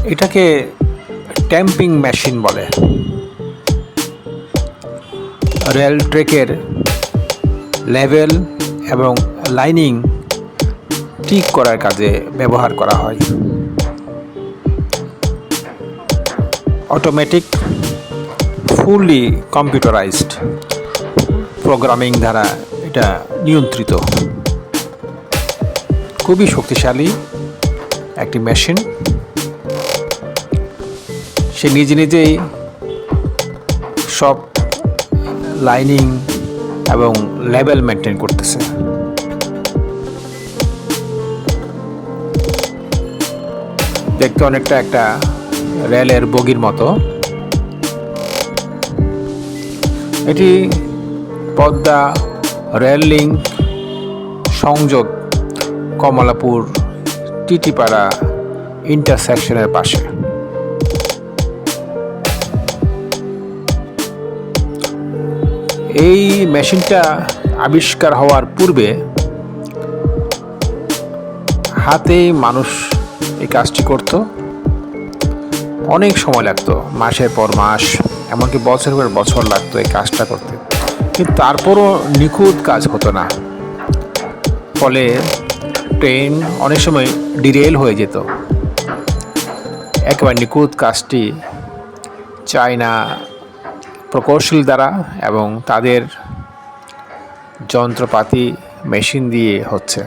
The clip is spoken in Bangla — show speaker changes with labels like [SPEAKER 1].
[SPEAKER 1] এটাকে ট্যাম্পিং মেশিন বলে। রেল ট্র্যাকের লেভেল এবং লাইনিং ঠিক করার কাজে ব্যবহার করা হয়। অটোমেটিক, ফুললি কম্পিউটারাইজড প্রোগ্রামিং দ্বারা এটা নিয়ন্ত্রিত। খুবই শক্তিশালী একটি মেশিন। সে নিজে নিজেই সব লাইনিং এবং লেভেল মেনটেন করতেছে। দেখতে অনেকটা একটা রেলের বগির মতো। এটি পদ্মা রেল লিঙ্ক সংযোগ কমলাপুর টিটিপাড়া ইন্টারসেকশনের পাশে। এই মেশিনটা আবিষ্কার হওয়ার পূর্বে হাতে মানুষ এই কাজটি করত। অনেক সময় লাগতো, মাসের পর মাস, এমনকি বছরের পর বছর লাগতো এই কাজটা করতে। কিন্তু তারপরও নিখুঁত কাজ হতো না, ফলে ট্রেন অনেক সময় ডিরেল হয়ে যেত। একেবারে নিখুঁত কাজটি চায়না প্রকৌশলী দ্বারা এবং তাদের যন্ত্রপাতি মেশিন দিয়ে হচ্ছে।